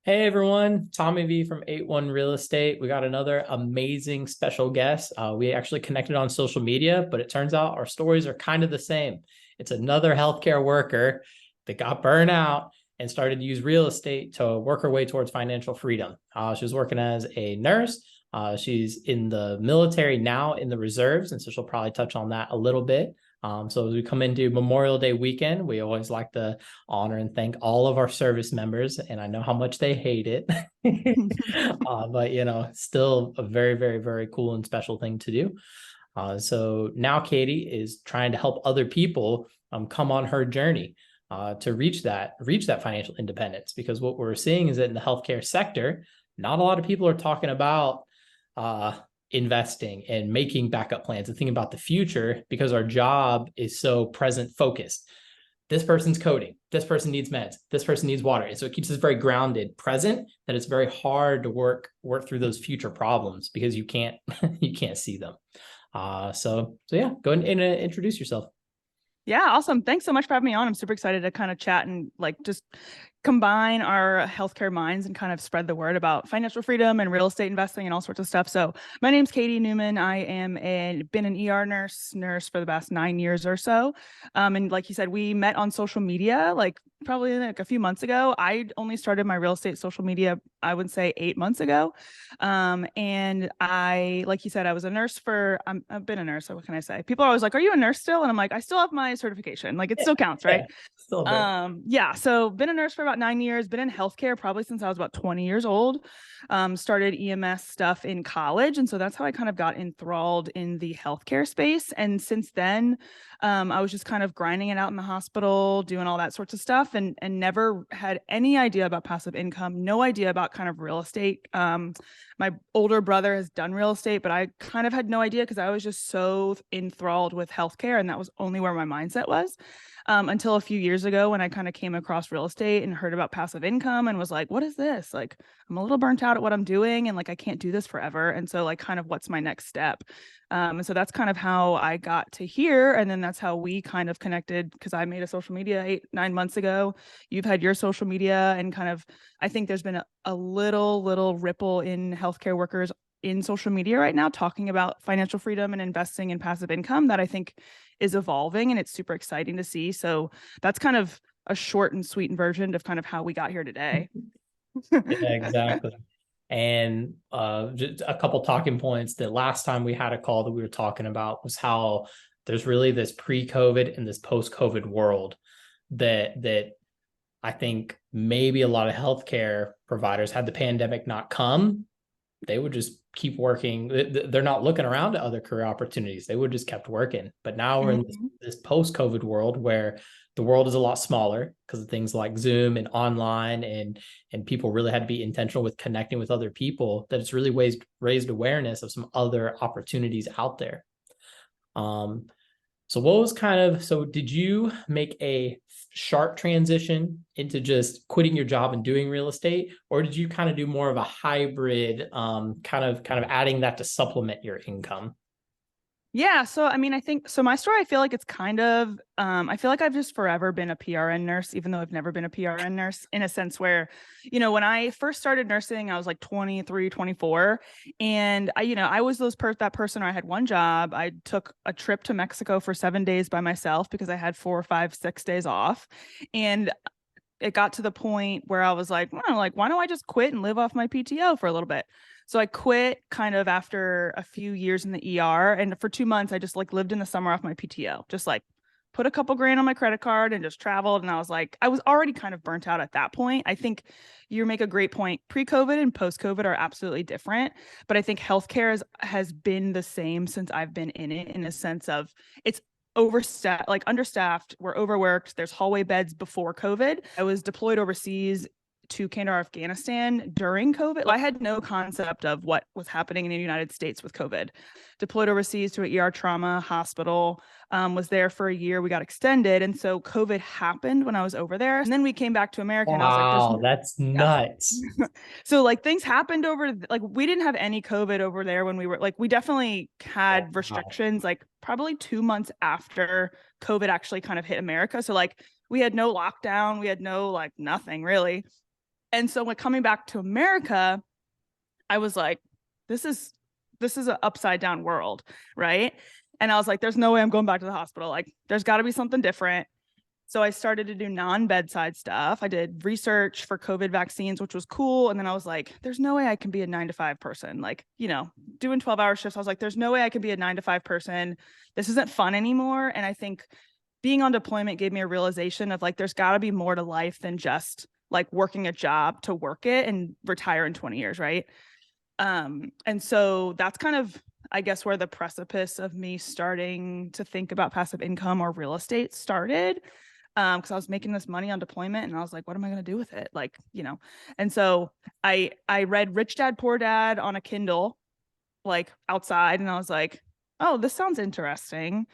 Hey everyone, Tommy V from 81 Real Estate. We got another amazing special guest. We actually connected on social media, but it turns out our stories are kind of the same. It's another healthcare worker that got burned out and started to use real estate to work her way towards financial freedom. She was working as a nurse. She's in the military now in the reserves, and so she'll probably touch on that a little bit. So as we come into Memorial Day weekend, we always like to honor and thank all of our service members, and I know how much they hate it. But still a very, very, very cool and special thing to do. So now Katie is trying to help other people come on her journey to reach that financial independence. Because what we're seeing is that in the healthcare sector, not a lot of people are talking about investing and making backup plans and thinking about the future, because our job is so present focused. This person's coding, this person needs meds, this person needs water. And so it keeps us very grounded, present, that it's very hard to work through those future problems because you can't you can't see them. So yeah, go ahead and introduce yourself. Yeah, awesome. Thanks so much for having me on. I'm super excited to kind of chat and like just combine our healthcare minds and kind of spread the word about financial freedom and real estate investing and all sorts of stuff. So my name's Katie Newman. I am been an ER nurse for the past 9 years or so. And like you said, we met on social media, like probably like a few months ago. I only started my real estate social media, I would say 8 months ago. And like you said, I was a nurse I've been a nurse. So what can I say? People are always like, are you a nurse still? And I'm like, I still have my certification. Like it still counts, right? Yeah, still a bit. Yeah, so been a nurse for about 9 years, been in healthcare probably since I was about 20 years old. Started EMS stuff in college. And so that's how I kind of got enthralled in the healthcare space. And since then, I was just kind of grinding it out in the hospital, doing all that sorts of stuff, and never had any idea about passive income, no idea about kind of real estate. My older brother has done real estate, but I kind of had no idea because I was just so enthralled with healthcare, and that was only where my mindset was. Until a few years ago when I kind of came across real estate and heard about passive income and was like, what is this? Like, I'm a little burnt out at what I'm doing and like, I can't do this forever. And so like, kind of what's my next step? And so that's kind of how I got to here. And then that's how we kind of connected, because I made a social media 8, 9 months ago. You've had your social media, and kind of, I think there's been a little ripple in healthcare workers in social media right now talking about financial freedom and investing in passive income that I think is evolving, and it's super exciting to see. So that's kind of a short and sweet version of kind of how we got here today. Yeah, exactly. And just a couple talking points. The last time we had a call that we were talking about was how there's really this pre-COVID and this post-COVID world that I think maybe a lot of healthcare providers, had the pandemic not come, they would just keep working. They're not looking around to other career opportunities. They would just kept working. But now we're in this post-COVID world where the world is a lot smaller because of things like Zoom and online, and people really had to be intentional with connecting with other people, that it's really raised awareness of some other opportunities out there. So did you make a sharp transition into just quitting your job and doing real estate, or did you kind of do more of a hybrid, kind of adding that to supplement your income? Yeah. So, I mean, I think so. My story, I feel like it's kind of, I feel like I've just forever been a PRN nurse, even though I've never been a PRN nurse, in a sense where, when I first started nursing, I was like 23, 24. And I was that person where I had one job. I took a trip to Mexico for 7 days by myself because I had 4, 5, 6 days off. And it got to the point where I was like, well, like, why don't I just quit and live off my PTO for a little bit? So I quit kind of after a few years in the ER. And for 2 months, I just like lived in the summer off my PTO, just like put a couple grand on my credit card and just traveled. And I was like, I was already kind of burnt out at that point. I think you make a great point. Pre-COVID and post-COVID are absolutely different. But I think healthcare has been the same since I've been in it, in a sense of it's overstaffed, like understaffed. We're overworked. There's hallway beds before COVID. I was deployed overseas to Kandahar, Afghanistan during COVID. I had no concept of what was happening in the United States with COVID. Deployed overseas to an ER trauma hospital, was there for a year. We got extended. And so COVID happened when I was over there. And then we came back to America, and I was like, Wow, that's yeah. nuts. So like things happened like we didn't have any COVID over there when we were like, we definitely had Wow. restrictions like probably 2 months after COVID actually kind of hit America. So like we had no lockdown, we had no like nothing really. And so when coming back to America, I was like, this is an upside down world, right? And I was like, there's no way I'm going back to the hospital. Like, there's got to be something different. So I started to do non-bedside stuff. I did research for COVID vaccines, which was cool. And then I was like, there's no way I can be a 9 to 5 person. Like, doing 12-hour shifts. I was like, there's no way I can be a 9 to 5 person. This isn't fun anymore. And I think being on deployment gave me a realization of like, there's got to be more to life than just like working a job to work it and retire in 20 years, right? And so that's kind of, I guess, where the precipice of me starting to think about passive income or real estate started. Because I was making this money on deployment and I was like, what am I going to do with it? Like, and so I read Rich Dad Poor Dad on a Kindle, like outside, and I was like, oh, this sounds interesting.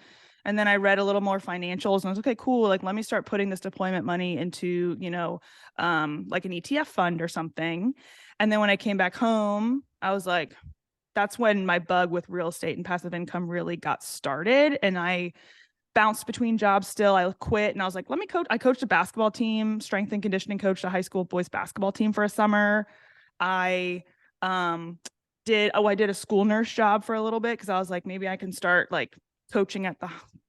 And then I read a little more financials and I was okay, cool. Like, let me start putting this deployment money into, like an ETF fund or something. And then when I came back home, I was like, that's when my bug with real estate and passive income really got started. And I bounced between jobs still. I quit and I was like, let me coach. I coached a basketball team, strength and conditioning coached a high school boys basketball team for a summer. I did a school nurse job for a little bit because I was like, maybe I can start like coaching at the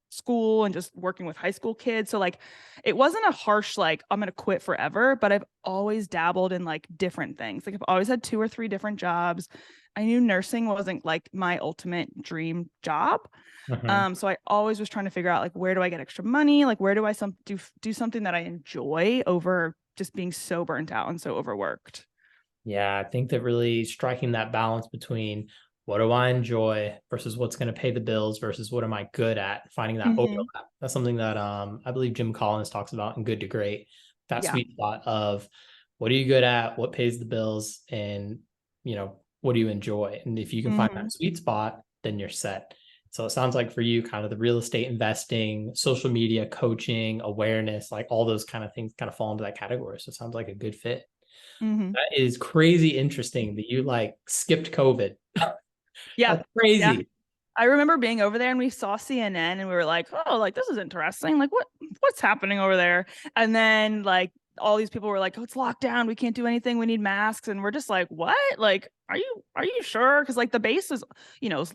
school and just working with high school kids. So like it wasn't a harsh like I'm gonna quit forever, but I've always dabbled in like different things. Like I've always had 2 or 3 different jobs. I knew nursing wasn't like my ultimate dream job. Mhm. So I always was trying to figure out like where do I get extra money? Like where do I do something that I enjoy over just being so burnt out and so overworked. Yeah, I think that really striking that balance between what do I enjoy versus what's going to pay the bills versus what am I good at, finding that Mm-hmm. overlap. That's something that I believe Jim Collins talks about in Good to Great. That Yeah. sweet spot of what are you good at, what pays the bills, and what do you enjoy? And if you can find Mm-hmm. that sweet spot, then you're set. So it sounds like for you, kind of the real estate investing, social media coaching, awareness, like all those kind of things kind of fall into that category. So it sounds like a good fit. Mm-hmm. That is crazy interesting that you like skipped COVID. Yeah. That's Yeah. crazy. I remember being over there and we saw CNN and we were like, oh, like this is interesting. Like what's happening over there? And then like all these people were like, oh, it's locked down. We can't do anything. We need masks. And we're just like, what? Like, are you sure? Because like the base is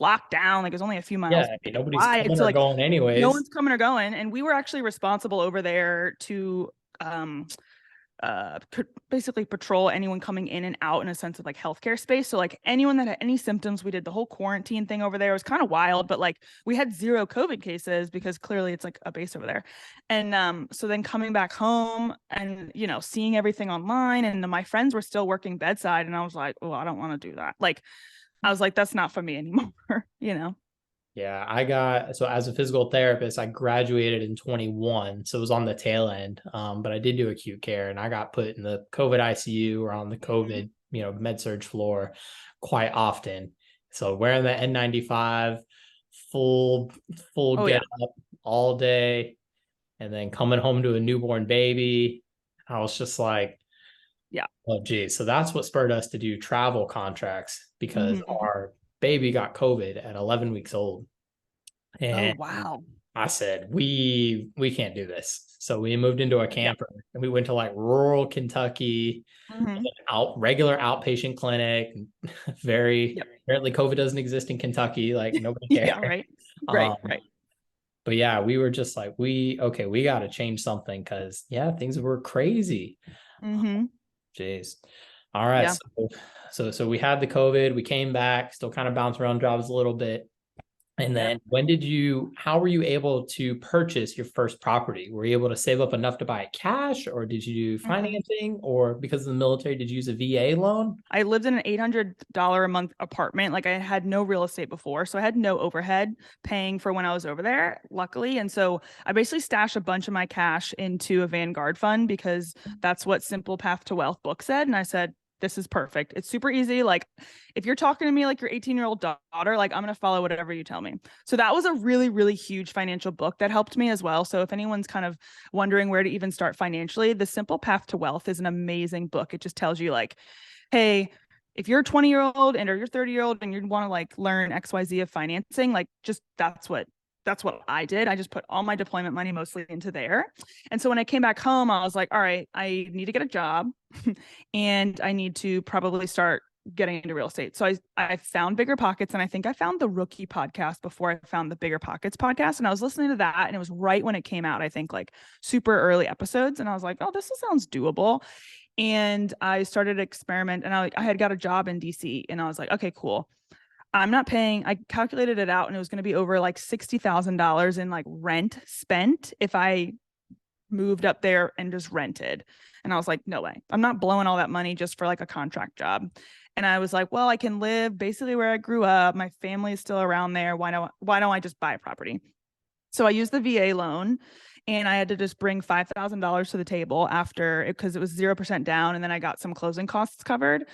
locked down. Like it's only a few Yeah, miles I mean, nobody's wide. coming So or like going no anyways. one's coming or going. And we were actually responsible over there to could basically patrol anyone coming in and out in a sense of like healthcare space. So like anyone that had any symptoms, we did the whole quarantine thing over there. It was kind of wild, but like we had 0 COVID cases because clearly it's like a base over there. And so then coming back home and seeing everything online, and my friends were still working bedside, and I was like, oh, I don't want to do that. Like I was like, that's not for me anymore, you know. Yeah, I got so as a physical therapist, I graduated in 21, so it was on the tail end. But I did do acute care, and I got put in the COVID ICU or on the COVID, med surge floor quite often. So wearing the N95, full full Oh get yeah. up all day, and then coming home to a newborn baby, I was just like, Yeah. oh, geez. So that's what spurred us to do travel contracts because Mm-hmm. our baby got COVID at 11 weeks old. Oh And wow. I said, we can't do this. So we moved into a Yeah. camper and we went to like rural Kentucky, Mm-hmm. regular outpatient clinic. Very Yep. apparently COVID doesn't exist in Kentucky. Like nobody cares. Yeah, right. Right, Um, right. but yeah, we were just like, we got to change something because yeah, things were crazy. Mm-hmm. Jeez. All right. Yeah. So we had the COVID, we came back, still kind of bounced around jobs a little bit. And Yeah. then how were you able to purchase your first property? Were you able to save up enough to buy it cash, or did you do Mm-hmm. financing, or because of the military, did you use a VA loan? I lived in an $800 a month apartment. Like I had no real estate before. So I had no overhead paying for when I was over there, luckily. And so I basically stashed a bunch of my cash into a Vanguard fund because that's what Simple Path to Wealth book said. And I said, this is perfect. It's super easy. Like if you're talking to me like your 18-year-old daughter, like I'm going to follow whatever you tell me. So that was a really, really huge financial book that helped me as well. So if anyone's kind of wondering where to even start financially, The Simple Path to Wealth is an amazing book. It just tells you like, hey, if you're a 20-year-old and or you're 30-year-old and you want to like learn XYZ of financing, like just that's what that's what I did. I just put all my deployment money mostly into there. And so when I came back home, I was like, all right, I need to get a job and I need to probably start getting into real estate. So I found Bigger Pockets, and I think I found the Rookie podcast before I found the Bigger Pockets podcast. And I was listening to that, and it was right when it came out, I think like super early episodes. And I was like, oh, this sounds doable. And I started to experiment, and I had got a job in DC, and I was like, okay, cool. I'm not paying. I calculated it out, and it was going to be over like $60,000 in like rent spent if I moved up there and just rented. And I was like, no way. I'm not blowing all that money just for like a contract job. And I was like, well, I can live basically where I grew up. My family is still around there. Why don't I just buy a property? So I used the VA loan, and I had to just bring $5,000 to the table after it, because it was 0% down. And then I got some closing costs covered.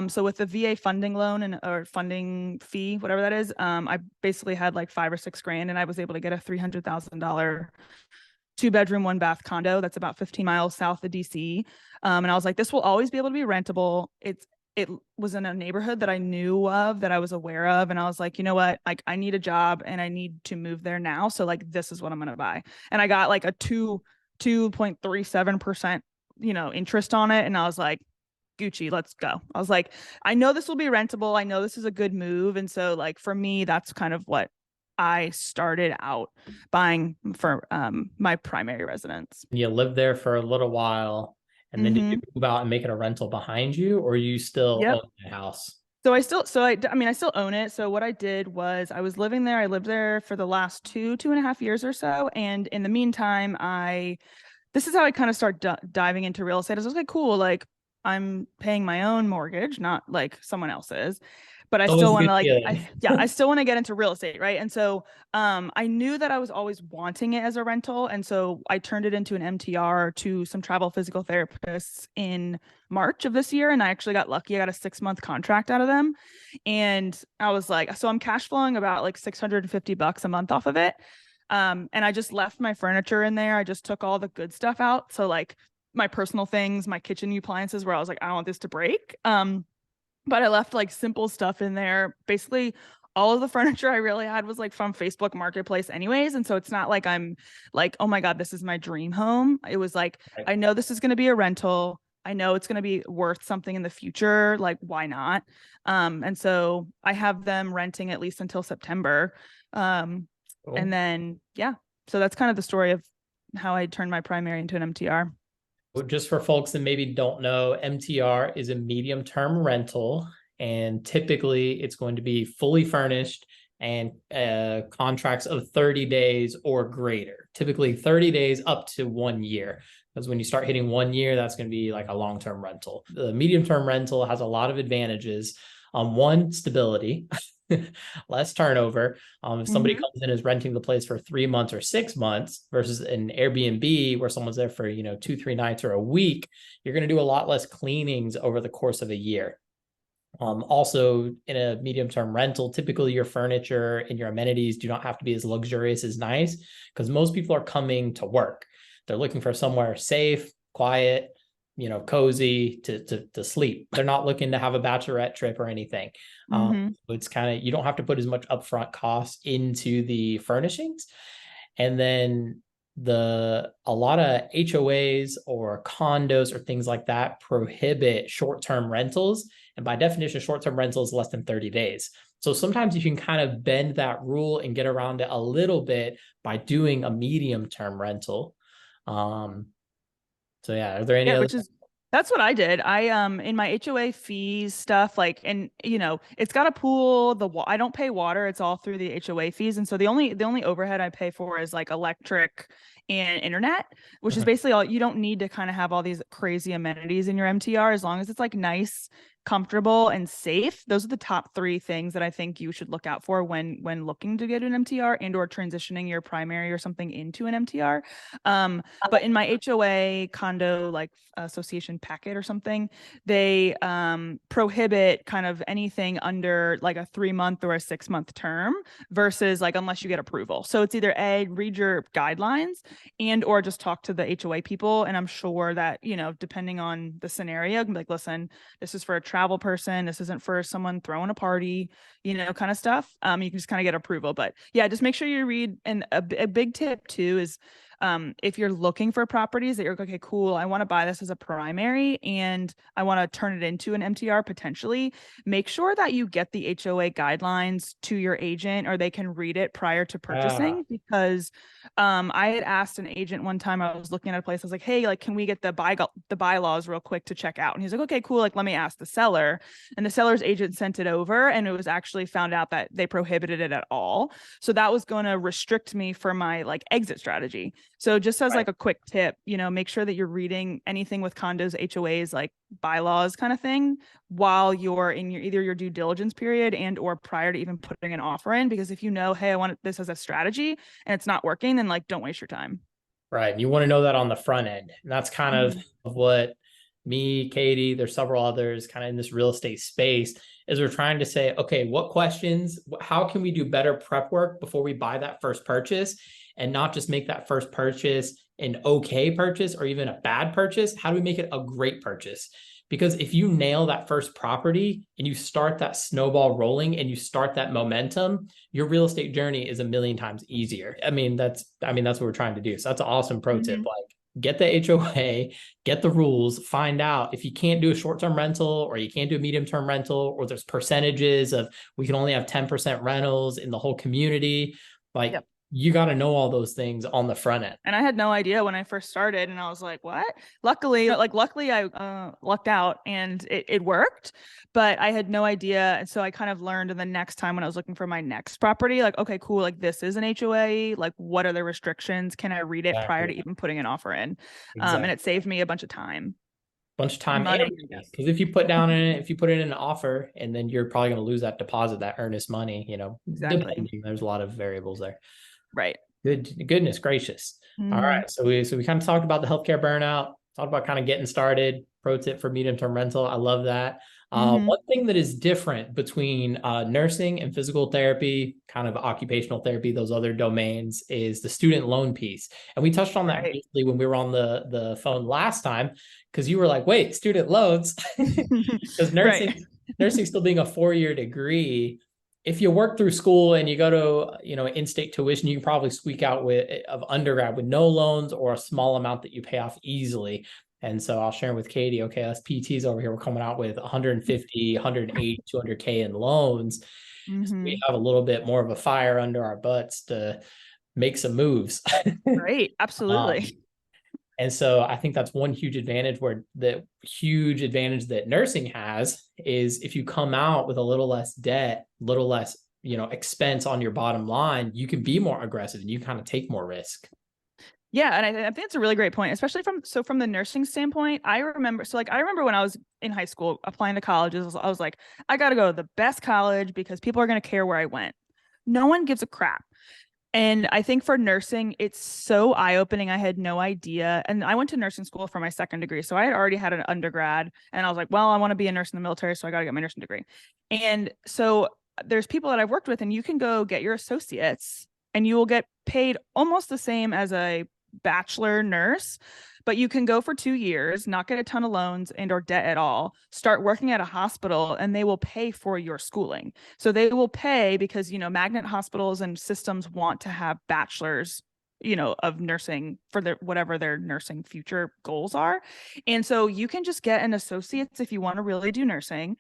So with the VA funding loan or funding fee, whatever that is, I basically had like 5 or 6 grand, and I was able to get a $300,000 2-bedroom, 1-bath condo that's about 15 miles south of DC. And I was like, this will always be able to be rentable. It was in a neighborhood that I knew of, that I was aware of. And I was like, you know what? Like, I need a job and I need to move there now. So like, this is what I'm going to buy. And I got like a 2.37%, interest on it. And I was like, Gucci, let's go. I was like, I know this will be rentable. I know this is a good move. And so like, for me, that's kind of what I started out buying for my primary residence. You lived there for a little while, and then did you move out and make it a rental behind you, or you still Yep. own the house? So I still own it. So what I did was I was living there. I lived there for the last 2.5 years or so. And in the meantime, this is how I kind of start diving into real estate. I was like, cool. Like, I'm paying my own mortgage, not like someone else's, but I Always still a want good to like, feeling. I still want to get into real estate. Right. And so, I knew that I was always wanting it as a rental. And so I turned it into an MTR to some travel physical therapists in March of this year. And I actually got lucky. I got a 6-month contract out of them. And I was like, so I'm cash flowing about like $650 a month off of it. And I just left my furniture in there. I just took all the good stuff out. So like my personal things, my kitchen appliances, where I was like, I don't want this to break. But I left like simple stuff in there. Basically, all of the furniture I really had was like from Facebook Marketplace, anyways. And so it's not like I'm like, oh my God, this is my dream home. It was like, Right. I know this is going to be a rental. I know it's going to be worth something in the future. Like, why not? And so I have them renting at least until September. And Cool. then, yeah. So that's kind of the story of how I turned my primary into an MTR. Well, just for folks that maybe don't know, MTR is a medium term rental, and typically it's going to be fully furnished and contracts of 30 days or greater. Typically 30 days up to 1 year. Because when you start hitting 1 year, that's going to be like a long term rental. The medium term rental has a lot of advantages. One, stability, less turnover. If somebody Mm-hmm. comes in and is renting the place for 3 months or 6 months versus an Airbnb where someone's there for 2-3 nights or a week, you're going to do a lot less cleanings over the course of a year. Also, in a medium term rental, typically your furniture and your amenities do not have to be as luxurious as nice, because most people are coming to work. They're looking for somewhere safe, quiet, cozy to sleep. They're not looking to have a bachelorette trip or anything. Mm-hmm. It's kind of, you don't have to put as much upfront cost into the furnishings. And then a lot of HOAs or condos or things like that prohibit short-term rentals. And by definition, short-term rental is less than 30 days. So sometimes you can kind of bend that rule and get around it a little bit by doing a medium-term rental. So yeah, are there any Yeah, other? that's what I did. I in my HOA fees stuff, like, and it's got a pool. I don't pay water. It's all through the HOA fees. And so the only overhead I pay for is like electric and internet, which is basically all. You don't need to kind of have all these crazy amenities in your MTR, as long as it's like nice, comfortable, and safe. Those are the top 3 things that I think you should look out for when looking to get an MTR and or transitioning your primary or something into an MTR. But in my HOA condo like association packet or something, they prohibit kind of anything under like a 3-month or a 6-month term, versus like unless you get approval. So it's either A, read your guidelines, and or just talk to the HOA people. And I'm sure that depending on the scenario, like, listen, this is for travel person. This isn't for someone throwing a party, kind of stuff. You can just kind of get approval. But yeah, just make sure you read. And a big tip too is if you're looking for properties that you're okay, cool, I want to buy this as a primary and I want to turn it into an MTR potentially, make sure that you get the HOA guidelines to your agent or they can read it prior to Ah, purchasing. Because I had asked an agent one time, I was looking at a place, I was like, hey, like, can we get the bylaws real quick to check out? And he's like, okay, cool, like, let me ask the seller. And the seller's agent sent it over and it was actually found out that they prohibited it at all. So that was going to restrict me for my like exit strategy. So just as right. like a quick tip, make sure that you're reading anything with condos, HOAs, like bylaws kind of thing while you're in your either your due diligence period and or prior to even putting an offer in. Because if you know, hey, I want this as a strategy and it's not working, then like don't waste your time. Right. And you want to know that on the front end. And that's kind Mm-hmm. of what me, Katie, there's several others kind of in this real estate space is we're trying to say, okay, what questions, how can we do better prep work before we buy that first purchase and not just make that first purchase an okay purchase or even a bad purchase? How do we make it a great purchase? Because if you nail that first property and you start that snowball rolling and you start that momentum, your real estate journey is a million times easier. I mean, that's what we're trying to do. So that's an awesome pro tip. Mm-hmm. Like get the HOA, get the rules, find out if you can't do a short-term rental or you can't do a medium-term rental, or there's percentages of we can only have 10% rentals in the whole community. Like Yep. you got to know all those things on the front end. And I had no idea when I first started, and I was like, "What?" Luckily, I lucked out, and it worked. But I had no idea, and so I kind of learned. And the next time when I was looking for my next property, like, okay, cool, like this is an HOA. Like, what are the restrictions? Can I read it prior to Exactly. even putting an offer in? And Exactly. it saved me a bunch of time Bunch of and time and money, I money. guess. Because if you put down in it, if you put in an offer, and then you're probably going to lose that deposit, that earnest money, Exactly. depending. There's a lot of variables there. Right. Goodness gracious. All Mm-hmm. right. So we kind of talked about the healthcare burnout, talked about kind of getting started, pro tip for medium term rental. I love that. Mm-hmm. One thing that is different between nursing and physical therapy, kind of occupational therapy, those other domains, is the student loan piece. And we touched on that Right. briefly when we were on the phone last time, because you were like, wait, student loans, because Right. nursing still being a 4-year degree, if you work through school and you go to in-state tuition, you can probably squeak out with of undergrad with no loans or a small amount that you pay off easily. And so I'll share with Katie, okay, us PTs over here, we're coming out with 150, 180, 200K in loans. So we Mm-hmm. have a little bit more of a fire under our butts to make some moves. Right. Absolutely. um, and so I think that's one huge advantage, where the huge advantage that nursing has is if you come out with a little less debt, little less, expense on your bottom line, you can be more aggressive and you kind of take more risk. Yeah, and I think it's a really great point, especially from the nursing standpoint. I remember when I was in high school applying to colleges, I was like, I got to go to the best college because people are going to care where I went. No one gives a crap. And I think for nursing, it's so eye-opening. I had no idea. And I went to nursing school for my second degree. So I had already had an undergrad and I was like, well, I want to be a nurse in the military, so I got to get my nursing degree. And so there's people that I've worked with and you can go get your associates and you will get paid almost the same as a bachelor nurse, but you can go for 2 years, not get a ton of loans and or debt at all, start working at a hospital and they will pay for your schooling. So they will pay because, magnet hospitals and systems want to have bachelors, of nursing for their whatever their nursing future goals are. And so you can just get an associate's if you want to really do nursing,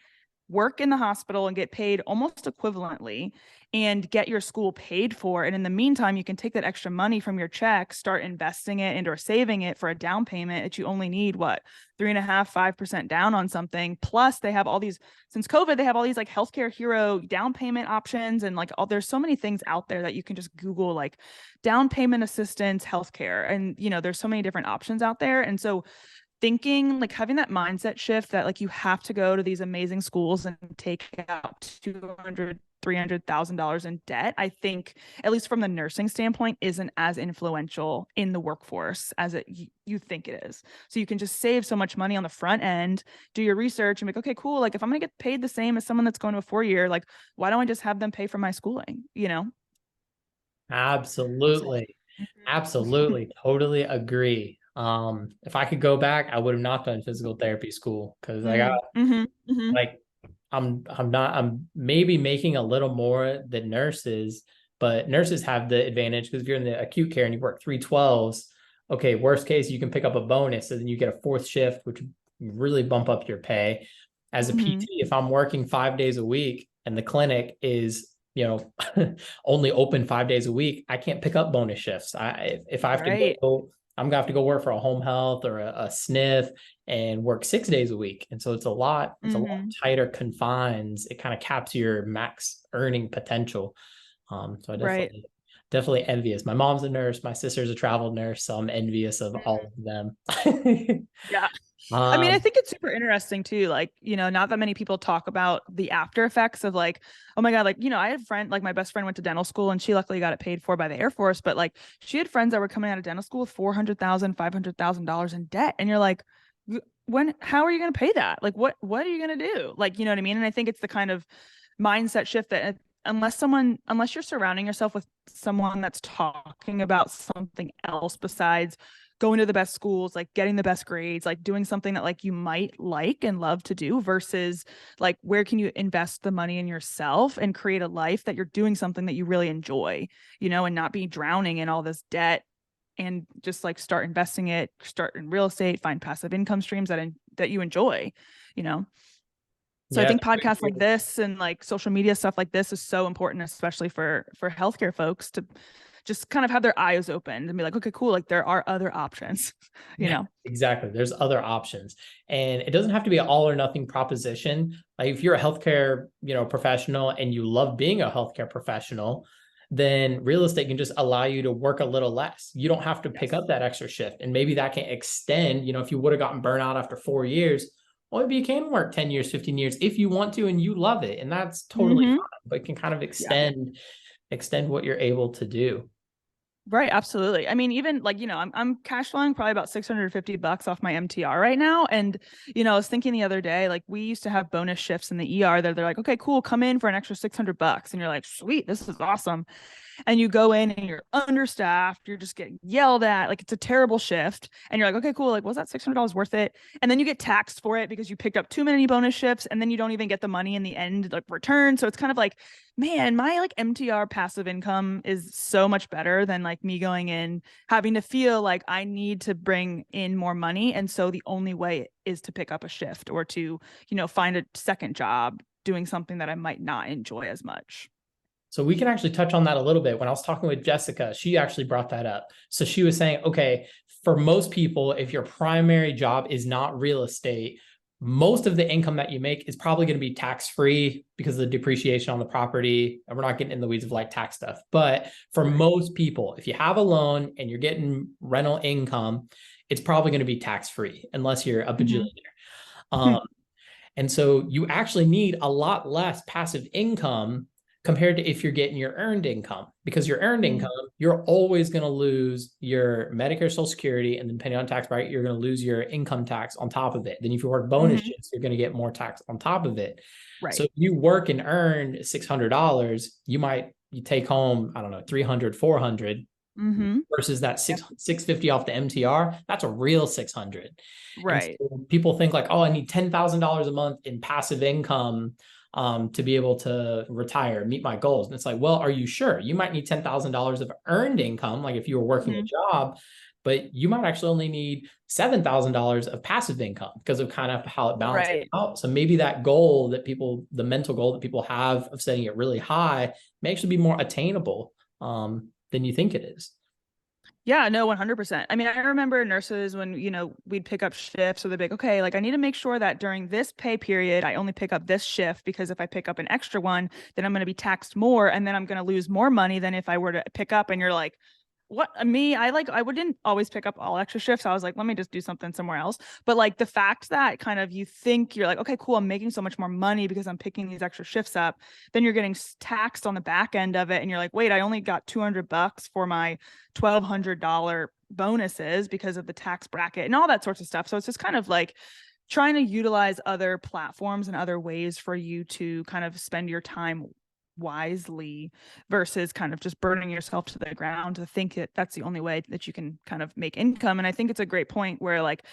work in the hospital and get paid almost equivalently and get your school paid for. And in the meantime, you can take that extra money from your check, start investing it and or saving it for a down payment that you only need 3.5%, 5% down on something. Plus they have all these, since COVID, they have all these like healthcare hero down payment options. And like there's so many things out there that you can just Google like down payment assistance, healthcare. And there's so many different options out there. And so thinking like having that mindset shift that like you have to go to these amazing schools and take out 200 $300,000 in debt, I think at least from the nursing standpoint isn't as influential in the workforce as you think it is. So you can just save so much money on the front end, do your research and be like, okay, cool, like if I'm going to get paid the same as someone that's going to a 4-year, like why don't I just have them pay for my schooling? That's it. Absolutely. Mhm. Absolutely. Totally agree. If I could go back, I would have not done physical therapy school because I got Mm, mhm, mhm, like I'm maybe making a little more than nurses, but nurses have the advantage because if you're in the acute care and you work 312s, okay, worst case you can pick up a bonus and then you get a fourth shift, which really bump up your pay. As a mhm. PT, if I'm working 5 days a week and the clinic is, only open 5 days a week, I can't pick up bonus shifts. If I have to Right. go, I'm gonna have to go work for a home health or a SNF and work 6 days a week. And so it's a lot Mhm. tighter confines. It kind of caps your max earning potential. So I Right. definitely envious. My mom's a nurse, my sister's a travel nurse, so I'm envious of all of them. Yeah. I mean, I um, think it's super interesting too. Like, not that many people talk about the after effects of like, oh my God, like, I had a friend, like my best friend went to dental school and she luckily got it paid for by the Air Force. But like she had friends that were coming out of dental school with $400,000, $500,000 in debt. And you're like, how are you going to pay that? Like, what are you going to do? Like, you know what I mean? And I think it's the kind of mindset shift that unless you're surrounding yourself with someone that's talking about something else besides going to the best schools, like getting the best grades, like doing something that like you might like and love to do versus like where can you invest the money in yourself and create a life that you're doing something that you really enjoy, and not be drowning in all this debt and just like start investing it, start in real estate, find passive income streams that you enjoy, you know. So I yeah, think podcasts like this and like social media stuff like this is so important, especially for healthcare folks to just kind of have their eyes open and be like, okay, cool. Like there are other options, you yeah, know? exactly. There's other options, and it doesn't have to be an all or nothing proposition. Like if you're a healthcare, professional and you love being a healthcare professional, then real estate can just allow you to work a little less. You don't have to pick Yes. up that extra shift, and maybe that can extend. If you would have gotten burnout after 4 years, well, maybe you can work 10 years, 15 years if you want to and you love it, and that's totally Mm-hmm. fine. But it can kind of Yeah. extend what you're able to do. Right, absolutely. I mean, even like, I'm cash flowing probably about $650 off my MTR right now. And, I was thinking the other day, like we used to have bonus shifts in the ER that they're like, okay, cool, come in for an extra $600. And you're like, sweet, this is awesome. And you go in and you're understaffed, you're just getting yelled at, like it's a terrible shift. And you're like, okay, cool, like was that $600 worth it? And then you get taxed for it because you picked up too many bonus shifts and then you don't even get the money in the end, like return. So it's kind of like, man, my like MTR passive income is so much better than like me going in having to feel like I need to bring in more money. And so the only way is to pick up a shift or to, find a second job doing something that I might not enjoy as much. So we can actually touch on that a little bit. When I was talking with Jessica, she actually brought that up. So she was saying, okay, for most people, if your primary job is not real estate, most of the income that you make is probably going to be tax free because of the depreciation on the property. And we're not getting in the weeds of like tax stuff. But for Right. most people, if you have a loan and you're getting rental income, it's probably going to be tax free unless you're a Mm-hmm. bajillionaire. Um, and so you actually need a lot less passive income compared to if you're getting your earned income, because your earned income, you're always going to lose your Medicare, Social Security, and then depending on tax bracket, you're going to lose your income tax on top of it. Then if you work bonus Mm-hmm. shifts, you're going to get more tax on top of it. So Right. if you work and earn $600, you take home, I don't know, 300, 400 Mm-hmm. versus that Yep. 650 off the MTR. That's a real 600. And Right. so people think like, oh, I need $10,000 a month in passive income to be able to retire, meet my goals. And it's like, well, are you sure? You might need $10,000 of earned income, like if you were working a Mm-hmm. job, but you might actually only need $7,000 of passive income because of kind of how it balances Right. out. So maybe that goal that the mental goal that people have of setting it really high may actually be more attainable than you think it is. Yeah, no, 100%. I mean, I remember nurses when, we'd pick up shifts or they'd be like, okay, like I need to make sure that during this pay period, I only pick up this shift because if I pick up an extra one, then I'm going to be taxed more and then I'm going to lose more money than if I were to pick up. And you're like, what me I wouldn't always pick up all extra shifts. I was like, let me just do something somewhere else. But like the fact that kind of you think you're like, okay, cool, I'm making so much more money because I'm picking these extra shifts up, then you're getting taxed on the back end of it and you're like, wait, I only got $200 for my $1,200 bonuses because of the tax bracket and all that sorts of stuff. So it's just kind of like trying to utilize other platforms and other ways for you to kind of spend your time wisely versus kind of just burning yourself to the ground to think that that's the only way that you can kind of make income. And I think it's a great point where like,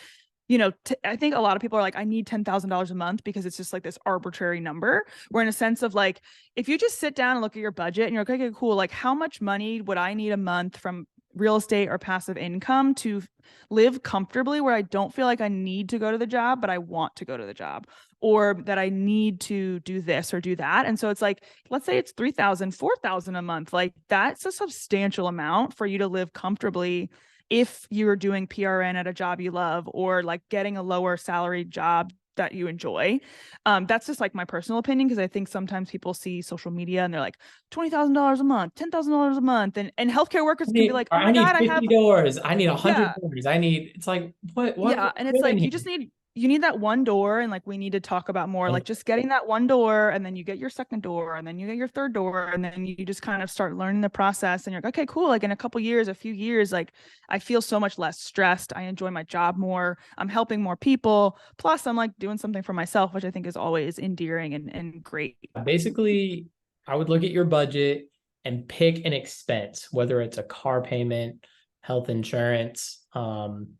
I think a lot of people are like, I need $10,000 a month because it's just like this arbitrary number. Where in a sense of like, if you just sit down and look at your budget and you're like, okay, cool, like how much money would I need a month from real estate or passive income to live comfortably where I don't feel like I need to go to the job, but I want to go to the job, or that I need to do this or do that. And so it's like, let's say it's 3,000, 4,000 a month. Like that's a substantial amount for you to live comfortably if you're doing PRN at a job you love or like getting a lower salary job that you enjoy. That's just like my personal opinion, because I think sometimes people see social media and they're like $20,000 a month, $10,000 a month, and healthcare workers can be like, oh I my need god, I have $50. I need yeah, $100. I need, it's like, what are yeah, we and it's doing like here? you need that one door, and like we need to talk about more like just getting that one door, and then you get your second door, and then you get your third door, and then you just kind of start learning the process, and you're like, okay, cool, like in a couple years, a few years, like I feel so much less stressed, I enjoy my job more, I'm helping more people, plus I'm like doing something for myself, which I think is always endearing and great. Basically, I would look at your budget and pick an expense, whether it's a car payment, health insurance,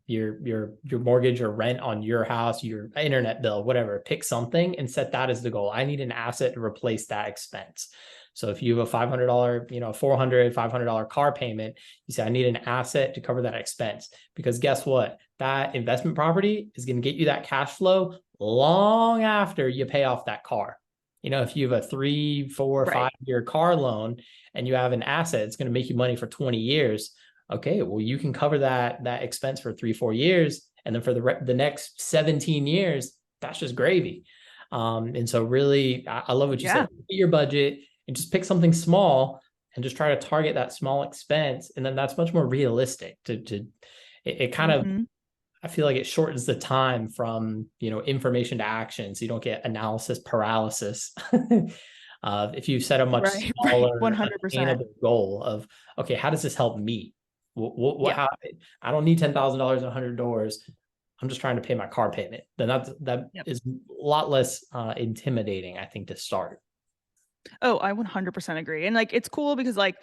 your mortgage or rent on your house, your internet bill, whatever. Pick something and set that as the goal. I need an asset to replace that expense. So if you have a $500, $400, $500 car payment, you say, I need an asset to cover that expense. Because guess what? That investment property is going to get you that cash flow long after you pay off that car. If you have a 3, 4, Right. 5 year car loan and you have an asset, it's going to make you money for 20 years. Okay, well, you can cover that expense for 3, 4 years. And then for the next 17 years, that's just gravy. And so really, I love what you said. Yeah. Look at your budget and just pick something small and just try to target that small expense. And then that's much more realistic it kind of, Mm-hmm. I feel like it shortens the time from information to action, so you don't get analysis paralysis. If you set a much Right. Right. smaller, 100%. attainable goal of, okay, how does this help me? Yeah. How, I don't need $10,000 and $100. I'm just trying to pay my car payment. Then that Yep. is a lot less intimidating, I think, to start. Oh, I 100% agree. And like it's cool because like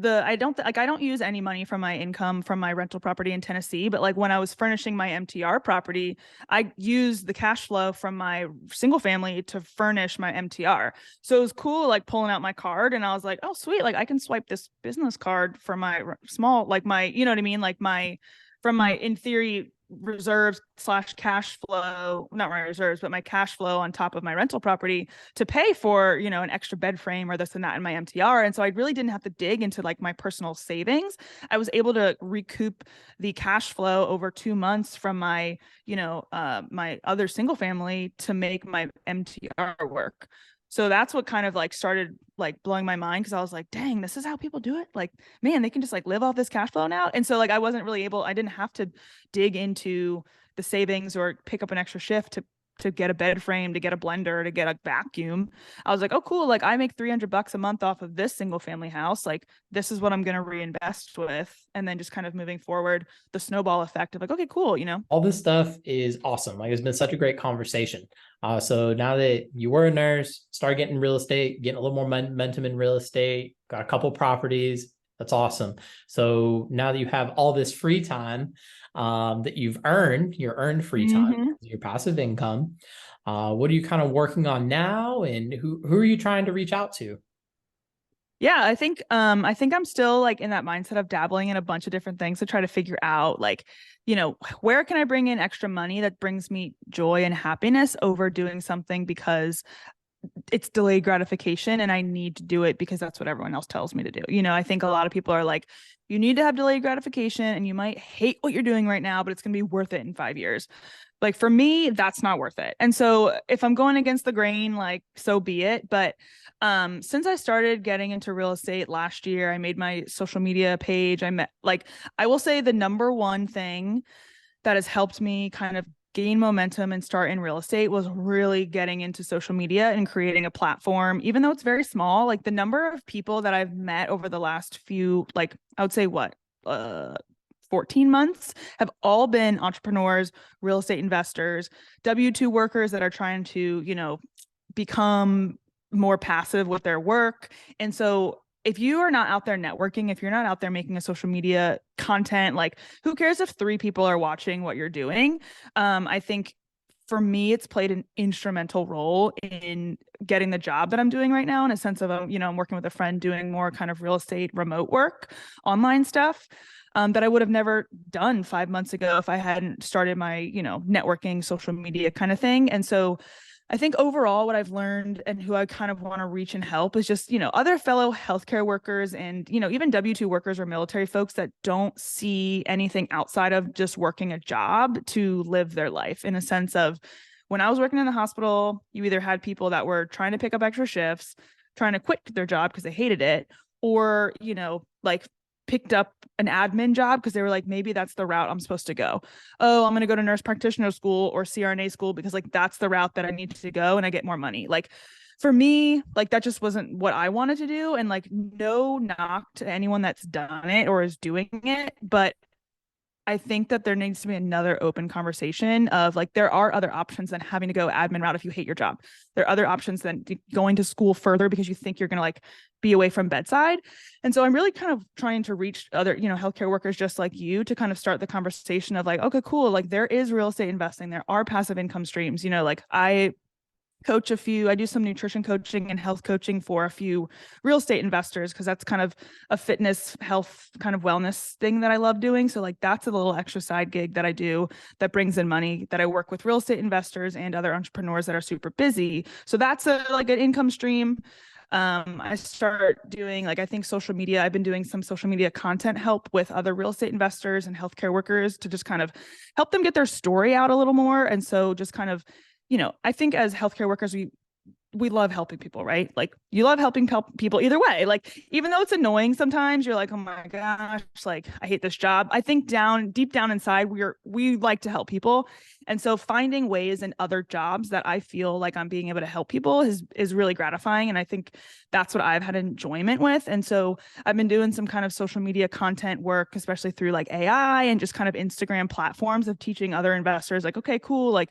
I don't use any money from my income from my rental property in Tennessee, but like when I was furnishing my MTR property, I used the cash flow from my single family to furnish my MTR. So it was cool like pulling out my card and I was like, "Oh, sweet, like I can swipe this business card for my small like my, you know what I mean, like my from my in theory reserves slash cash flow, not my reserves, but my cash flow on top of my rental property to pay for, an extra bed frame or this and that in my MTR." And so I really didn't have to dig into like my personal savings. I was able to recoup the cash flow over 2 months from my, my other single family to make my MTR work. So that's what kind of like started like blowing my mind, because I was like, dang, this is how people do it. Like, man, they can just like live off this cash flow now. And so like I didn't have to dig into the savings or pick up an extra shift to get a bed frame, to get a blender, to get a vacuum. I was like, oh, cool. Like I make $300 a month off of this single family house. Like this is what I'm going to reinvest with. And then just kind of moving forward, the snowball effect of like, okay, cool. All this stuff is awesome. Like, it's been such a great conversation. So now that you were a nurse, started getting real estate, getting a little more momentum in real estate, got a couple properties. That's awesome. So now that you have all this free time that you've earned, your earned free time, Mm-hmm. your passive income, what are you kind of working on now, and who are you trying to reach out to? Yeah, I think I'm still like in that mindset of dabbling in a bunch of different things to try to figure out like, where can I bring in extra money that brings me joy and happiness over doing something because it's delayed gratification and I need to do it because that's what everyone else tells me to do. I think a lot of people are like, you need to have delayed gratification and you might hate what you're doing right now, but it's going to be worth it in 5 years. Like for me, that's not worth it. And so if I'm going against the grain, like so be it. But since I started getting into real estate last year, I made my social media page. I will say the number one thing that has helped me kind of gain momentum and start in real estate was really getting into social media and creating a platform, even though it's very small. Like the number of people that I've met over the last few, like I would say what, 14 months have all been entrepreneurs, real estate investors, W-2 workers that are trying to, become more passive with their work. And so if you are not out there networking, if you're not out there making a social media content, like who cares if 3 people are watching what you're doing? I think for me, it's played an instrumental role in getting the job that I'm doing right now, in a sense of, I'm working with a friend doing more kind of real estate remote work, online stuff. That I would have never done 5 months ago if I hadn't started my, networking social media kind of thing. And so I think overall, what I've learned and who I kind of want to reach and help is just, other fellow healthcare workers and, even W-2 workers or military folks that don't see anything outside of just working a job to live their life, in a sense of, when I was working in the hospital, you either had people that were trying to pick up extra shifts, trying to quit their job because they hated it, or, like picked up an admin job because they were like, maybe that's the route I'm supposed to go. Oh, I'm going to go to nurse practitioner school or CRNA school because like that's the route that I need to go and I get more money. Like for me, like that just wasn't what I wanted to do. And like, no knock to anyone that's done it or is doing it, but I think that there needs to be another open conversation of like, there are other options than having to go admin route if you hate your job. There are other options than going to school further because you think you're going to like be away from bedside. And so I'm really kind of trying to reach other, healthcare workers just like you to kind of start the conversation of like, okay, cool. Like there is real estate investing. There are passive income streams, like I do some nutrition coaching and health coaching for a few real estate investors because that's kind of a fitness, health, kind of wellness thing that I love doing. So like that's a little extra side gig that I do that brings in money, that I work with real estate investors and other entrepreneurs that are super busy. So that's like an income stream. I start doing I think social media. I've been doing some social media content help with other real estate investors and healthcare workers to just kind of help them get their story out a little more. And so just kind of, I think as healthcare workers, we love helping people, right? Like you love helping people either way. Like, even though it's annoying sometimes, you're like, oh my gosh, like I hate this job. I think deep down inside, we like to help people. And so finding ways in other jobs that I feel like I'm being able to help people is really gratifying. And I think that's what I've had enjoyment with. And so I've been doing some kind of social media content work, especially through like AI and just kind of Instagram platforms of teaching other investors like, okay, cool. Like,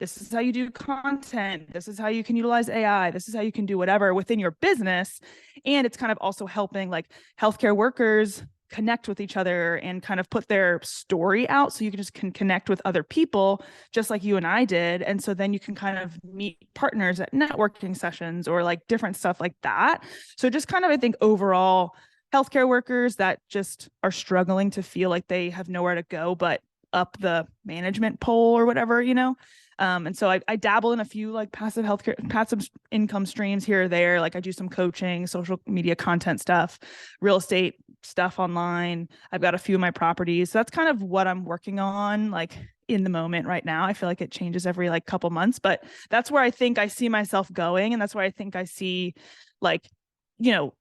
this is how you do content. This is how you can utilize AI. This is how you can do whatever within your business. And it's kind of also helping like healthcare workers connect with each other and kind of put their story out so you can connect with other people just like you and I did. And so then you can kind of meet partners at networking sessions or like different stuff like that. So just kind of, I think overall, healthcare workers that just are struggling to feel like they have nowhere to go but up the management pole or whatever, and so I dabble in a few like passive income streams here or there. Like I do some coaching, social media content stuff, real estate stuff online. I've got a few of my properties. So that's kind of what I'm working on like in the moment right now. I feel like it changes every like couple months, but that's where I think I see myself going. And that's where I think I see like,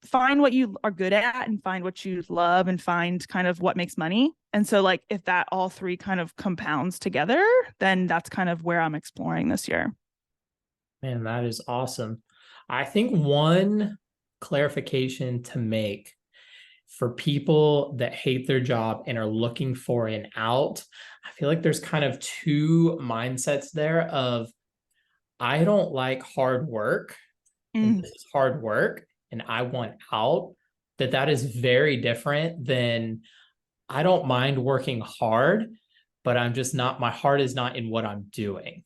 find what you are good at and find what you love and find kind of what makes money. And so like, if that all three kind of compounds together, then that's kind of where I'm exploring this year. Man, that is awesome. I think one clarification to make for people that hate their job and are looking for an out, I feel like there's kind of two mindsets there of, I don't like hard work and this is hard work and I want out. That is very different than, I don't mind working hard, but my heart is not in what I'm doing.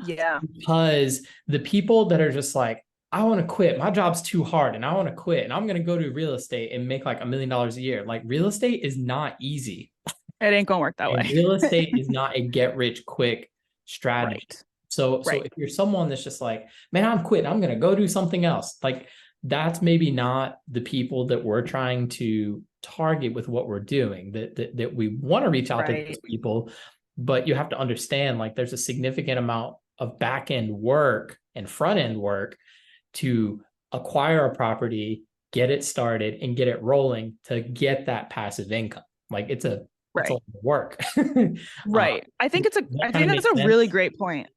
Yeah. Because the people that are just like, I want to quit, my job's too hard and I want to quit and I'm going to go to real estate and make like $1 million a year. Like real estate is not easy. It ain't gonna work that And way. real estate is not a get rich quick strategy. Right. So Right. if you're someone that's just like, man, I'm quitting, I'm going to go do something else. Like that's maybe not the people that we're trying to target with what we're doing, that we want to reach out to those people, but you have to understand like there's a significant amount of back end work and front end work to acquire a property, get it started and get it rolling to get that passive income. Like it's a lot of work. Right. I think that's a really great point.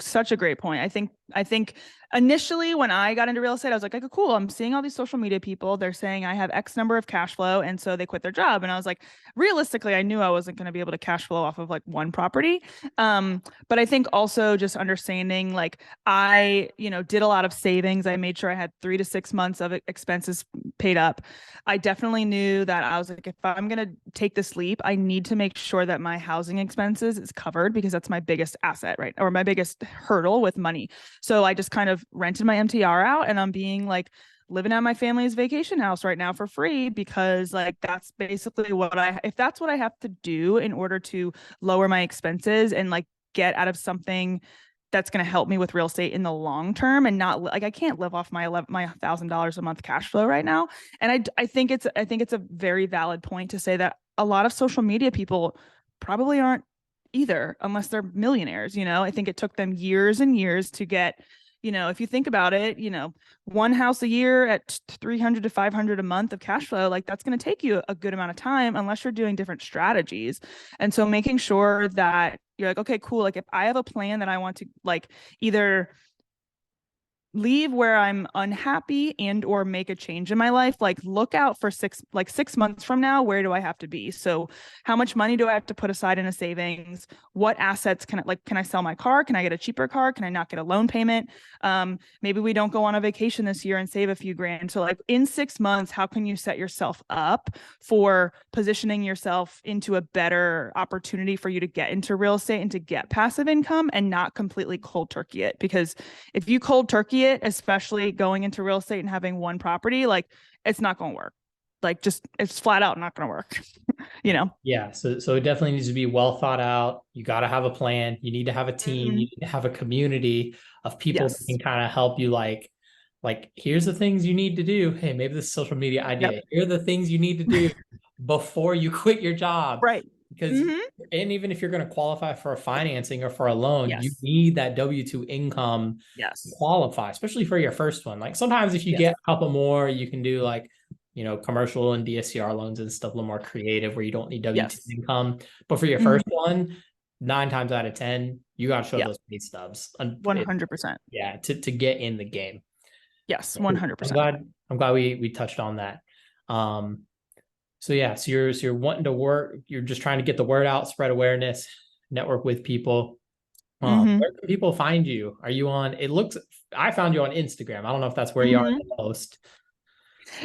Such a great point. I think I think initially when I got into real estate, I was like, cool, I'm seeing all these social media people. They're saying I have X number of cash flow. And so they quit their job. And I was like, realistically, I knew I wasn't going to be able to cash flow off of like one property. But I think also just understanding like I, did a lot of savings. I made sure I had 3 to 6 months of expenses paid up. I definitely knew that I was like, if I'm going to take this leap, I need to make sure that my housing expenses is covered because that's my biggest asset, right? Or my biggest hurdle with money. So I just kind of rented my MTR out and I'm being like living at my family's vacation house right now for free because like that's basically if that's what I have to do in order to lower my expenses and like get out of something that's going to help me with real estate in the long term and not like I can't live off my $1,000 a month cash flow right now. And I think it's a very valid point to say that a lot of social media people probably aren't either unless they're millionaires. I think it took them years and years to get, if you think about it, one house a year at 300 to 500 a month of cash flow, like that's going to take you a good amount of time unless you're doing different strategies. And so making sure that you're like, okay, cool. Like if I have a plan that I want to like either leave where I'm unhappy and or make a change in my life, like look out for 6 months from now, where do I have to be? So how much money do I have to put aside in a savings? What assets can I sell my car? Can I get a cheaper car? Can I not get a loan payment? Maybe we don't go on a vacation this year and save a few grand. So like in 6 months, how can you set yourself up for positioning yourself into a better opportunity for you to get into real estate and to get passive income and not completely cold turkey it? Because if you cold turkey it, especially going into real estate and having one property, like it's not going to work. Like just it's flat out not going to work. Yeah. So it definitely needs to be well thought out. You got to have a plan. You need to have a team. Mm-hmm. You need to have a community of people that Yes. can kind of help you like here's the things you need to do. Hey, maybe this social media Yep. idea. Here are the things you need to do before you quit your job. Right. Because Mm-hmm. and even if you're going to qualify for a financing or for a loan, you Yes. need that W-2 income to Yes. qualify, especially for your first one. Like sometimes if you Yes. get a couple more, you can do like commercial and DSCR loans and stuff a little more creative where you don't need W-2 Yes. income. But for your Mm-hmm. first one, 9 times out of 10, you got to show Yeah. those pay stubs. And 100%. yeah, to get in the game. Yes. Cool. 100%. I'm glad we touched on that. Um, so yeah, so you're wanting to work, you're just trying to get the word out, spread awareness, network with people. Mm-hmm. Where can people find you? Are you on, I found you on Instagram. I don't know if that's where you are Mm-hmm. the most.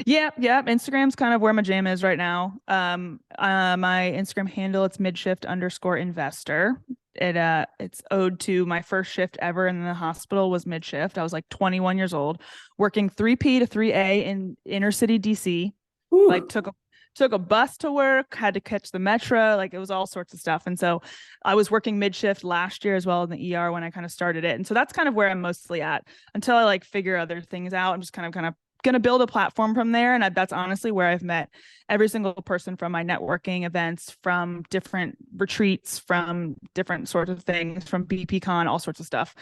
Yeah, yeah. Instagram's kind of where my jam is right now. My Instagram handle, it's midshift_investor. It's owed to my first shift ever in the hospital was mid shift. I was like 21 years old, working 3P to 3A in inner city DC. Like Whew. took a bus to work, had to catch the metro, like it was all sorts of stuff. And so I was working mid shift last year as well in the ER when I kind of started it. And so that's kind of where I'm mostly at until I like figure other things out. I'm just kind of going to build a platform from there. And that's honestly where I've met every single person from my networking events, from different retreats, from different sorts of things, from BPCon, all sorts of stuff.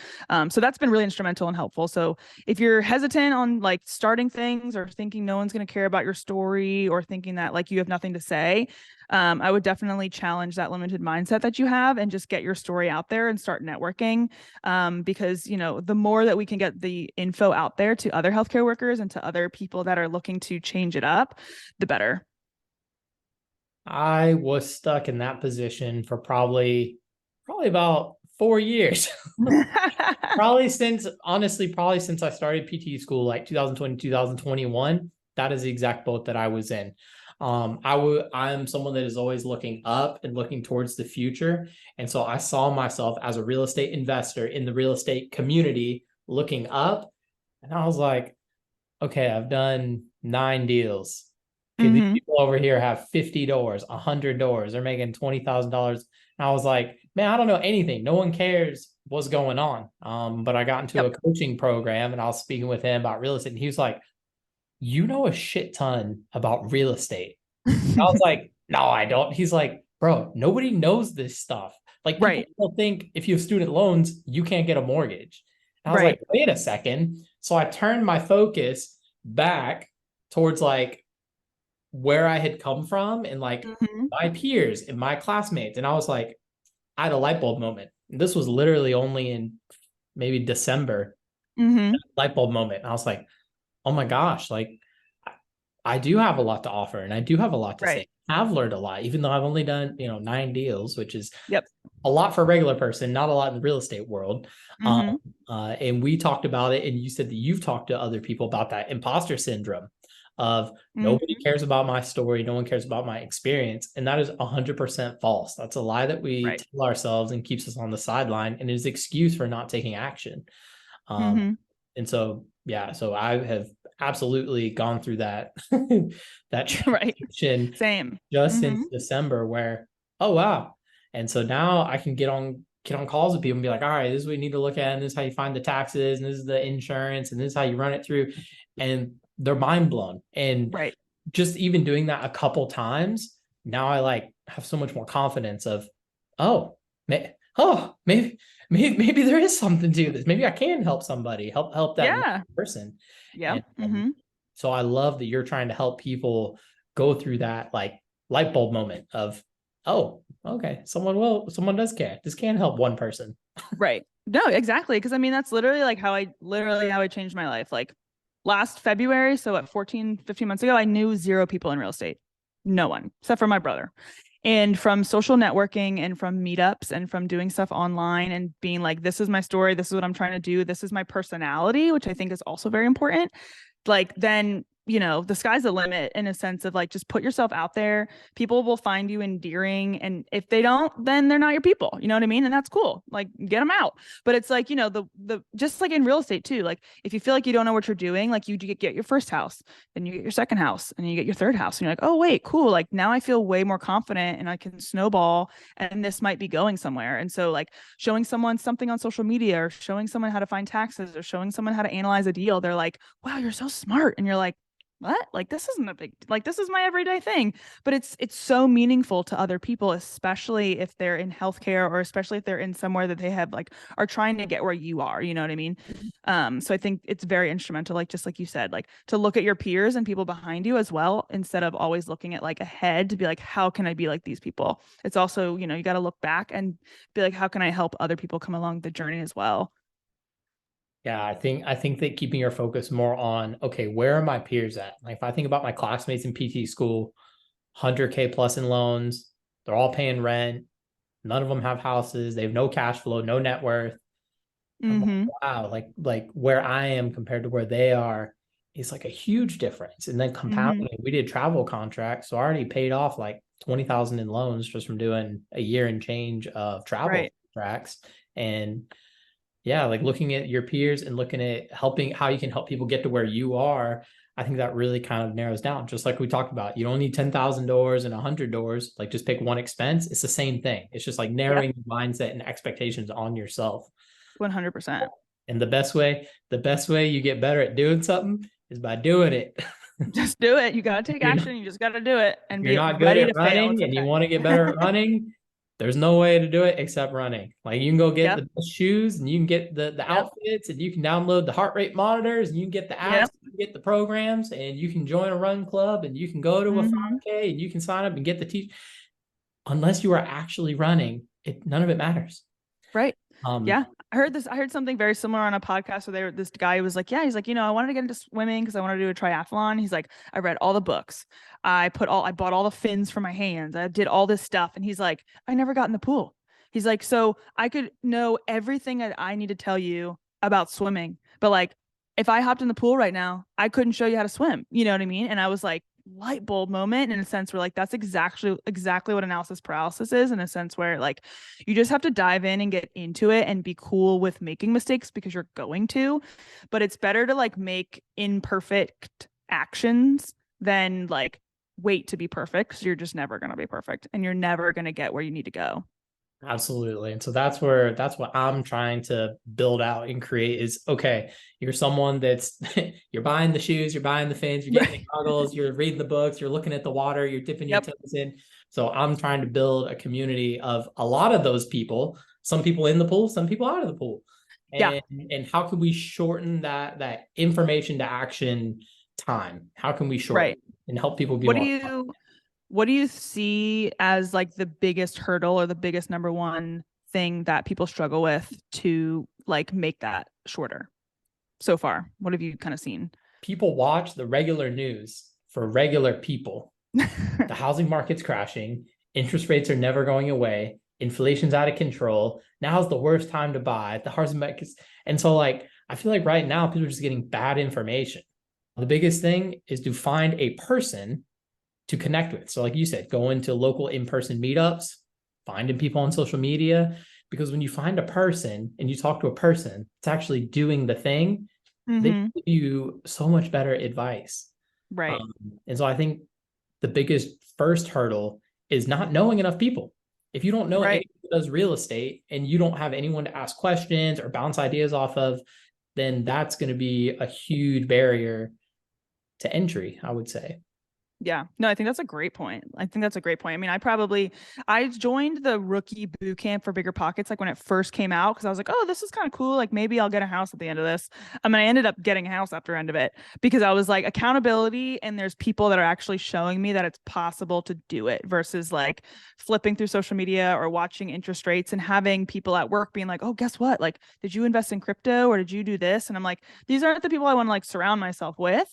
So that's been really instrumental and helpful. So if you're hesitant on like starting things or thinking no one's going to care about your story or thinking that like you have nothing to say, I would definitely challenge that limited mindset that you have and just get your story out there and start networking. Because, the more that we can get the info out there to other healthcare workers and to other people that are looking to change it up, the better. I was stuck in that position for probably about 4 years. Probably since I started PT school, like 2020, 2021. That is the exact boat that I was in. I'm someone that is always looking up and looking towards the future. And so I saw myself as a real estate investor in the real estate community looking up. And I was like, okay, I've done 9 deals. Okay, these Mm-hmm. people over here have 50 doors, 100 doors. They're making $20,000. And I was like, man, I don't know anything. No one cares what's going on. But I got into Yep. a coaching program and I was speaking with him about real estate. And he was like, you know a shit ton about real estate. I was like, no, I don't. He's like, bro, nobody knows this stuff. Like people Right. still think if you have student loans, you can't get a mortgage. And I was like, Right. wait a second. So I turned my focus back towards like where I had come from and like Mm-hmm. my peers and my classmates. And I was like, I had a light bulb moment. This was literally only in maybe December. Mm-hmm. Light bulb moment. And I was like, oh my gosh, like I do have a lot to offer and I do have a lot to say. Right. I've learned a lot, even though I've only done, 9 deals, which is Yep. a lot for a regular person, not a lot in the real estate world. Um, Mm-hmm. and we talked about it, and you said that you've talked to other people about that imposter syndrome of nobody Mm-hmm. cares about my story, no one cares about my experience, and that is 100% false. That's a lie that we Right. tell ourselves and keeps us on the sideline, and is an excuse for not taking action. Um, Mm-hmm. and so, yeah, so I have absolutely gone through that that Right. transition Same. just Mm-hmm. since December, where, oh wow. And so now I can get on calls with people and be like, all right, this is what you need to look at, and this is how you find the taxes, and this is the insurance, and this is how you run it through. And they're mind blown. And Right. just even doing that a couple times, now I like have so much more confidence of, oh, maybe there is something to this. Maybe I can help somebody, help that Yeah. person. Yep. And Mm-hmm. so I love that you're trying to help people go through that like light bulb moment of, oh, okay, someone does care. This can help one person. Right. No, exactly. Because I mean, that's literally how I changed my life. Like last February, so at 14, 15 months ago, I knew zero people in real estate. No one, except for my brother. And from social networking and from meetups and from doing stuff online and being like, this is my story, this is what I'm trying to do, this is my personality, which I think is also very important. Like then, the sky's the limit in a sense of like just put yourself out there. People will find you endearing, and if they don't, then they're not your people. You know what I mean? And that's cool. Like get them out. But it's like, the just like in real estate too. Like if you feel like you don't know what you're doing, like you get your first house, then you get your second house, and then you get your third house, and you're like, oh wait, cool. Like now I feel way more confident and I can snowball, and this might be going somewhere. And so like showing someone something on social media, or showing someone how to find taxes, or showing someone how to analyze a deal, they're like, wow, you're so smart. And you're like, what? Like this isn't a big, like this is my everyday thing. But it's so meaningful to other people, especially if they're in healthcare, or especially if they're in somewhere that they have like are trying to get where you are. You know what I mean? So I think it's very instrumental, like just like you said, like to look at your peers and people behind you as well, instead of always looking at like ahead to be like, how can I be like these people? It's also, you got to look back and be like, how can I help other people come along the journey as well? Yeah, I think that keeping your focus more on, okay, where are my peers at? Like if I think about my classmates in PT school, 100K plus in loans, they're all paying rent, none of them have houses, they have no cash flow, no net worth. I'm like, Mm-hmm. wow, like where I am compared to where they are is like a huge difference. And then Mm-hmm. compounding, we did travel contracts, so I already paid off like 20,000 in loans just from doing a year and change of travel Right. contracts. And yeah, like looking at your peers and looking at helping how you can help people get to where you are, I think that really kind of narrows down. Just like we talked about, you don't need 10,000 doors and 100 doors. Like just pick one expense. It's the same thing. It's just like Yep. narrowing your mindset and expectations on yourself. 100%. And the best way you get better at doing something is by doing it. Just do it. You got to If take you're not, action. You just got to do it if and you're be not good ready at to fail. It's running and you okay. want to get better at running, there's no way to do it except running. Like you can go get Yep. the best shoes and you can get the Yep. outfits and you can download the heart rate monitors and you can get the apps, Yep. you can get the programs and you can join a run club and you can go to a Mm-hmm. 5K and you can sign up and get the teach. Unless you are actually running, none of it matters. Right. Um, Yeah. I heard something very similar on a podcast where this guy was like, yeah, he's like, I wanted to get into swimming because I wanted to do a triathlon. He's like, I read all the books. I bought all the fins for my hands. I did all this stuff. And he's like, I never got in the pool. He's like, so I could know everything that I need to tell you about swimming. But like, if I hopped in the pool right now, I couldn't show you how to swim. You know what I mean? And I was like, light bulb moment in a sense where like that's exactly what analysis paralysis is, in a sense where like you just have to dive in and get into it and be cool with making mistakes because you're going to, but it's better to like make imperfect actions than like wait to be perfect, because you're just never going to be perfect and you're never going to get where you need to go. Absolutely. And so that's what I'm trying to build out and create is, okay, you're someone that's you're buying the shoes, you're buying the fins, you're getting the Right. goggles, you're reading the books, you're looking at the water, you're dipping your Yep. toes in. So I'm trying to build a community of a lot of those people, some people in the pool, some people out of the pool. Yeah. And how can we shorten that information to action time? How can we shorten Right. it and help people be what do more you what do you see as like the biggest hurdle or the biggest number one thing that people struggle with to like make that shorter? so far? What have you kind of seen? People watch the regular news for regular people. The housing market's crashing, interest rates are never going away, inflation's out of control. Now's the worst time to buy. The housing market, and so like I feel like right now people are just getting bad information. The biggest thing is to find a person to connect with. So like you said, go into local in-person meetups, finding people on social media, because when you find a person and you talk to a person it's actually doing the thing, they Mm-hmm. give you so much better advice. Right. Um, and so I think the biggest first hurdle is not knowing enough people. If you don't know anyone Right. who does real estate and you don't have anyone to ask questions or bounce ideas off of, then that's going to be a huge barrier to entry, I would say. Yeah, no, I think that's a great point. I think that's a great point. I mean, I joined the rookie boot camp for Bigger Pockets like when it first came out because I was like, oh, this is kind of cool. Like maybe I'll get a house at the end of this. I mean, I ended up getting a house after end of it because I was like accountability and there's people that are actually showing me that it's possible to do it versus like flipping through social media or watching interest rates and having people at work being like, oh, guess what? Like, did you invest in crypto or did you do this? And I'm like, these aren't the people I want to like surround myself with,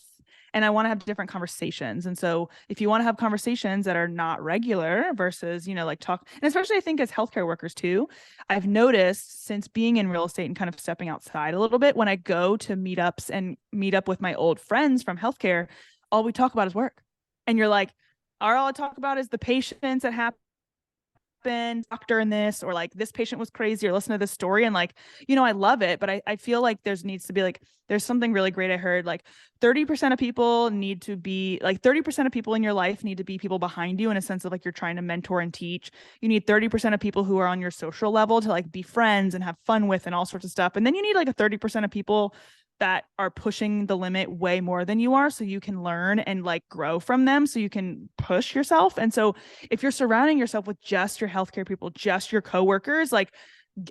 and I want to have different conversations. And so if you want to have conversations that are not regular versus, like talk, and especially I think as healthcare workers too, I've noticed since being in real estate and kind of stepping outside a little bit, when I go to meetups and meet up with my old friends from healthcare, all we talk about is work. And you're like, all I talk about is the patients that happen doctor in this, or like this patient was crazy, or listen to this story. And like, I love it, but I feel like there's needs to be like, there's something really great. I heard like 30% of people need to be like 30% of people in your life need to be people behind you in a sense of like you're trying to mentor and teach. You need 30% of people who are on your social level to like be friends and have fun with and all sorts of stuff. And then you need like a 30% of people that are pushing the limit way more than you are so you can learn and like grow from them so you can push yourself. And so if you're surrounding yourself with just your healthcare people, just your coworkers, like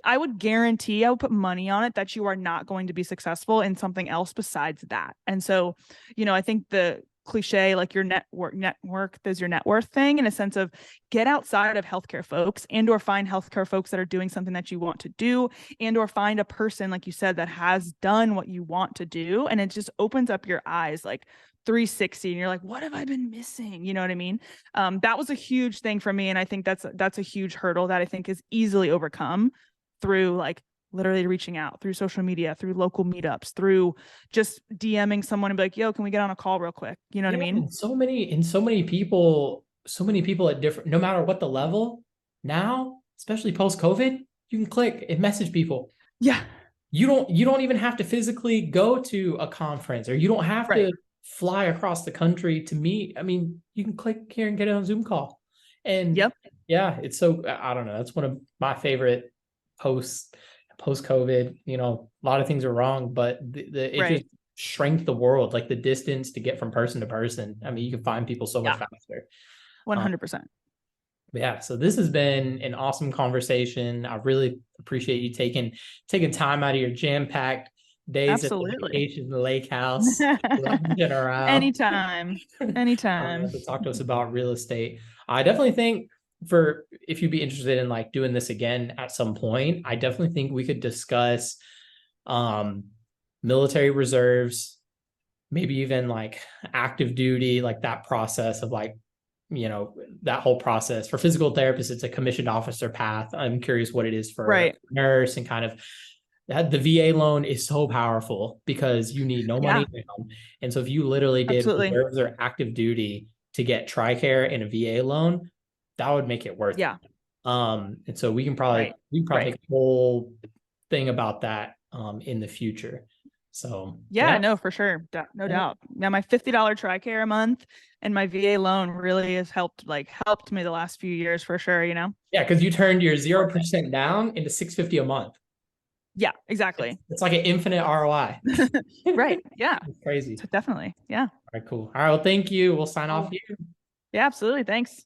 I would put money on it that you are not going to be successful in something else besides that. And so, I think the cliche, like your network is your net worth thing, in a sense of get outside of healthcare folks and or find healthcare folks that are doing something that you want to do, and or find a person, like you said, that has done what you want to do. And it just opens up your eyes like 360 and you're like, what have I been missing? You know what I mean? That was a huge thing for me. And I think that's a huge hurdle that I think is easily overcome through like literally reaching out through social media, through local meetups, through just DMing someone and be like, yo, can we get on a call real quick? You know what I Yeah, mean? so many people at different, no matter what the level, now, especially post COVID, you can click and message people. Yeah. You don't even have to physically go to a conference, or you don't have Right. to fly across the country to meet. I mean, you can click here and get on a Zoom call. And Yep. yeah, it's so, I don't know, that's one of my favorite post COVID. A lot of things are wrong, but it just Right. shrank the world, like the distance to get from person to person. I mean, you can find people so much Yeah. faster. Um, 100%. but yeah, so this has been an awesome conversation. I really appreciate you taking time out of your jam-packed days at the Absolutely. vacation, the lake house, lounging around, Anytime. Anytime. to talk to us about real estate. I definitely think, for if you'd be interested in like doing this again at some point, I definitely think we could discuss um military reserves, maybe even like active duty, like that process of like, that whole process. For physical therapists, it's a commissioned officer path. I'm curious what it is for Right. nurse, and kind of that the VA loan is so powerful because you need no money Yeah. down. And so if you literally did Absolutely. reserves or active duty to get TRICARE and a VA loan, that would make it worth Yeah. it. And so Right. we can probably Right. make a whole thing about that in the future. So Yeah, yeah. no, for sure. No Yeah. doubt. Now my $50 TRICARE a month and my VA loan really has helped me the last few years for sure. Yeah, because you turned your Worth it. 0% down into 650 a month. Yeah, It's, exactly. it's like an infinite ROI. Right. Yeah. It's crazy. Definitely. Yeah. All right, cool. All right, well, thank you. We'll sign off Cool. here. Yeah, absolutely. Thanks.